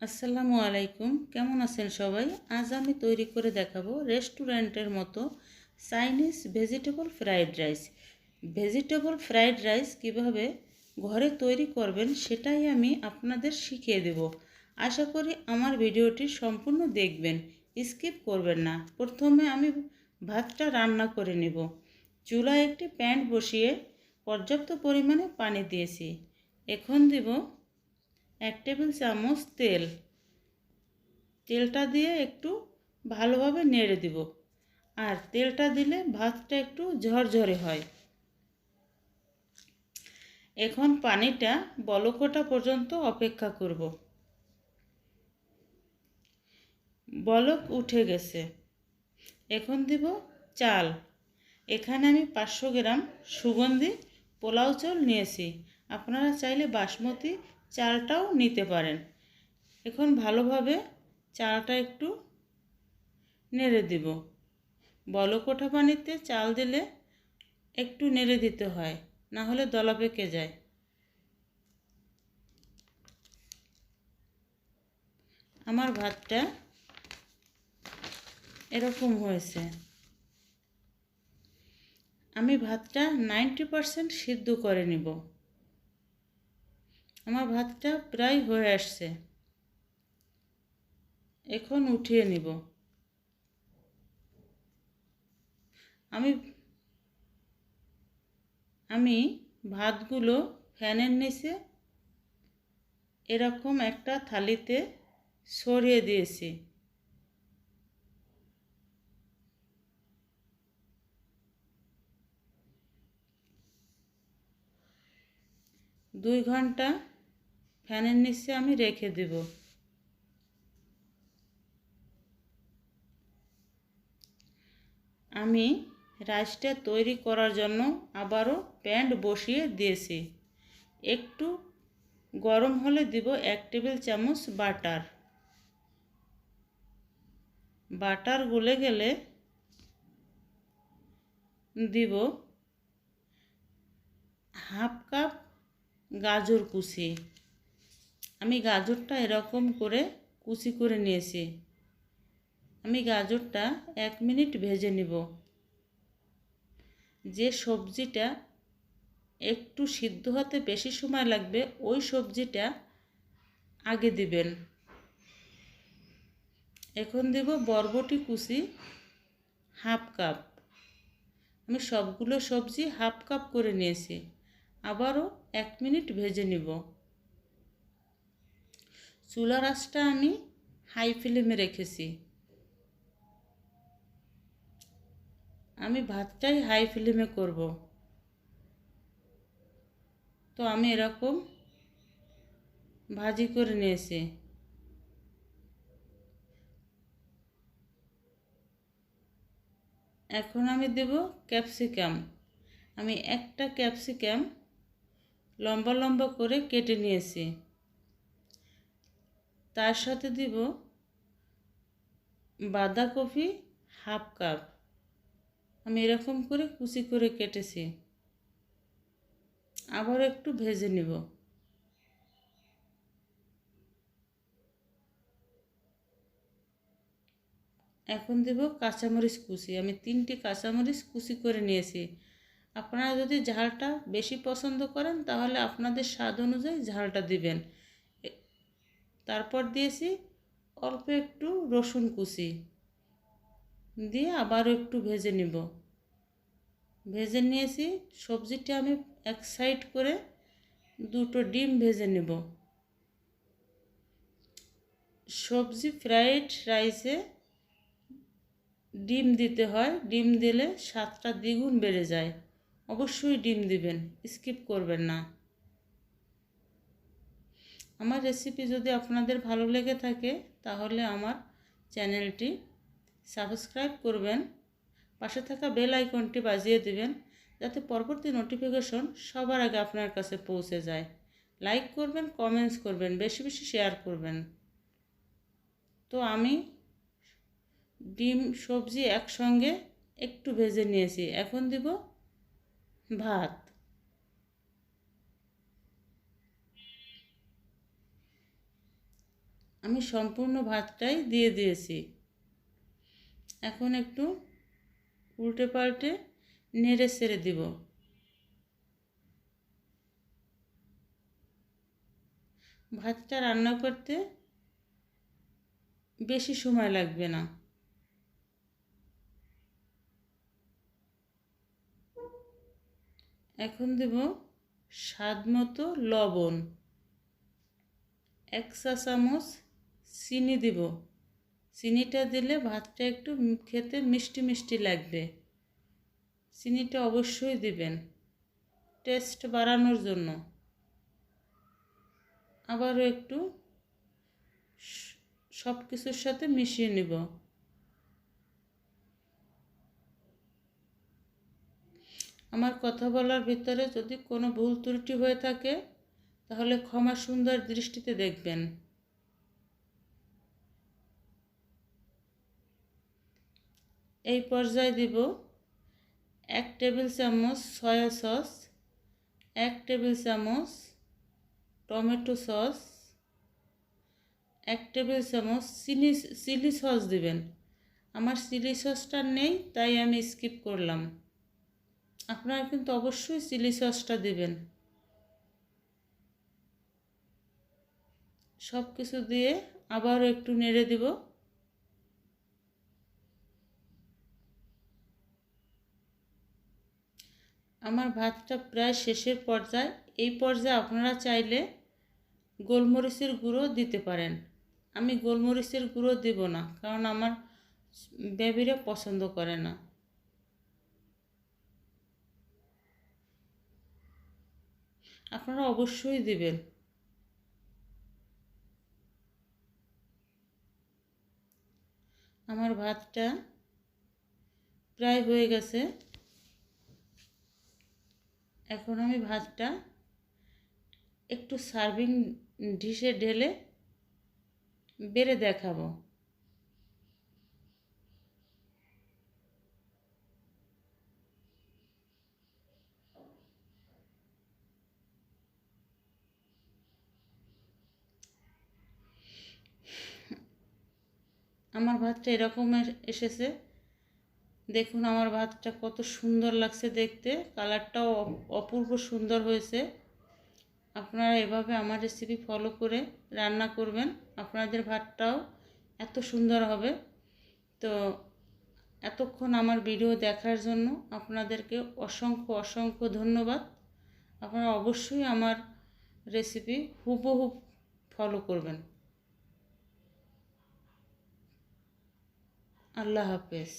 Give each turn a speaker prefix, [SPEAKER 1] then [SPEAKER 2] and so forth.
[SPEAKER 1] আসসালামু আলাইকুম, কেমন আছেন সবাই? আজ আমি তৈরি করে দেখাবো রেস্টুরেন্টের মতো Chinese vegetable fried rice. Vegetable fried rice কিভাবে ঘরে তৈরি করবেন সেটাই আমি আপনাদের শিখিয়ে দেব। আশা করি আমার ভিডিওটি সম্পূর্ণ দেখবেন, স্কিপ করবেন না। প্রথমে আমি ভাতটা রান্না করে নেব। চুলায় একটি প্যান বসিয়ে পর্যাপ্ত পরিমাণে পানি দিয়েছি। এখন দিব 1 টেবিল চামচ তেল। তেলটা দিয়ে একটু ভালোভাবে নেড়ে দিব। আর তেলটা দিলে ভাতটা একটু ঝরঝরে হয়। এখন পানিটা বলক ওঠা পর্যন্ত অপেক্ষা করব। বলক উঠে গেছে। এখন দিব চাল। এখানে আমি 500 গ্রাম সুগন্ধি পোলাও চাল নিয়েছি। আপনারা চাইলে বাসমতি চালটাও নিতে পারেন। এখন ভালোভাবে চালটা একটু নেড়ে দিব। বলক ওঠা পানিতে চাল দিলে একটু নেড়ে দিতে হয়, না হলে দলা পেকে যায়। আমার ভাতটা এরকম হয়েছে। আমি ভাতটা 90% সিদ্ধ করে নিব। আমার ভাতটা প্রায় হয়ে আসছে। এখন উঠিয়ে নিব। আমি ভাতগুলো ফ্যানের নিচে এরকম একটা থালিতে সরিয়ে দিয়েছি। দুই ঘন্টা ফ্যানের নিচে আমি রেখে দেব। আমি রাইসটা তৈরি করার জন্য আবারও প্যান বসিয়ে দিয়েছি। একটু গরম হলে দিব 1 টেবিল চামচ বাটার। বাটার গলে গেলে দিব হাফ কাপ গাজর কুচি। আমি গাজরটা এরকম করে কুচি করে নিয়েছি। আমি গাজরটা 1 মিনিট ভেজে নিব। যে সবজিটা একটু সিদ্ধ হতে বেশি সময় লাগবে ওই সবজিটা আগে দিবেন। এখন দেব বরবটি কুচি হাফ কাপ। আমি সবগুলো সবজি হাফ কাপ করে নিয়েছি। আবারও 1 মিনিট ভেজে নিব। চুলার আঁচটা আমি হাই ফ্লেমে রেখেছি। আমি ভাতটাই হাই ফ্লেমে করব। তো আমি এরকম ভাজি করে নিয়েছি। এখন আমি দেব ক্যাপসিকাম। আমি একটা ক্যাপসিকাম লম্বা লম্বা করে কেটে নিয়েছি। তার সাথে দিব বাঁধাকপি হাফ কাপ। আমি এরকম করে কুচি করে কেটেছি। আবার একটু ভেজে নিব। এখন দেব কাঁচামরিচ কুচি। আমি 3টি কাঁচামরিচ কুচি করে নিয়েছি। আপনারা যদি ঝালটা বেশি পছন্দ করেন তাহলে আপনাদের স্বাদ অনুযায়ী ঝালটা দিবেন। তারপর দিয়েছি অল্প একটু রসুন কুচি দিয়ে আবারও একটু ভেজে নিব। ভেজে নিয়েছি। সবজিটা আমি এক সাইড করে 2টো ডিম ভেজে নেব। সবজি ফ্রাইড রাইসে ডিম দিতে হয়। ডিম দিলে স্বাদটা দ্বিগুণ বেড়ে যায়। অবশ্যই ডিম দিবেন, স্কিপ করবেন না। আমার রেসিপি যদি আপনাদের ভালো লেগে থাকে তাহলে আমার চ্যানেলটি সাবস্ক্রাইব করবেন। পাশে থাকা বেল আইকনটি বাজিয়ে দিবেন যাতে পরবর্তী নোটিফিকেশন সবার আগে আপনার কাছে পৌঁছে যায়। লাইক করবেন, কমেন্টস করবেন, বেশি বেশি শেয়ার করবেন। তো আমি ডিম সবজি একসঙ্গে একটু ভেজে নিয়েছি। এখন দিব ভাত। আমি সম্পূর্ণ ভাতটাই দিয়ে দিয়েছি। এখন একটু উল্টে পাল্টে নেড়ে ছেড়ে দিব। ভাতটা রান্না করতে বেশি সময় লাগবে না। এখন দেব স্বাদ মতো লবণ, 1 চা চামচ চিনি দেব। চিনিটা দিলে ভাতটা একটু খেতে মিষ্টি মিষ্টি লাগবে। চিনিটা অবশ্যই দিবেন টেস্ট বাড়ানোর জন্য। আবারও একটু সব কিছুর সাথে মিশিয়ে নেব। আমার কথা বলার ভিতরে যদি কোনো ভুল ত্রুটি হয়ে থাকে তাহলে ক্ষমা সুন্দর দৃষ্টিতে দেখবেন। এই পর্যায়ে দেব 1 টেবিল চামচ সয়া সস, 1 টেবিল চামচ টমেটো সস, 1 টেবিল চামচ চিলি সস দিবেন। আমার চিলি সসটা নেই তাই আমি স্কিপ করলাম। আপনারা কিন্তু অবশ্যই চিলি সসটা দিবেন। সব কিছু দিয়ে আবারও একটু নেড়ে দিব। আমার ভাতটা প্রায় শেষের পর্যায়ে। এই পর্যায়ে আপনারা চাইলে গোলমরিচের গুঁড়ো দিতে পারেন। আমি গোলমরিচের গুঁড়ো দেব না, কারণ আমার বেবিরা পছন্দ করে না। আপনারা অবশ্যই দিবেন। আমার ভাতটা প্রায় হয়ে গেছে। এখন আমি ভাতটা একটু সার্ভিং ডিশে ঢেলে বেড়ে দেখাবো। আমার ভাতটা এরকম এসেছে। দেখুন আমার ভাতটা কত সুন্দর লাগছে দেখতে, কালারটাও অপূর্ব সুন্দর হয়েছে। আপনারা এভাবে আমার রেসিপি ফলো করে রান্না করবেন, আপনাদের ভাতটাও এত সুন্দর হবে। তো এতক্ষণ আমার ভিডিও দেখার জন্য আপনাদেরকে অসংখ্য অসংখ্য ধন্যবাদ। আপনারা অবশ্যই আমার রেসিপি হুবহু ফলো করবেন। আল্লাহ হাফেজ।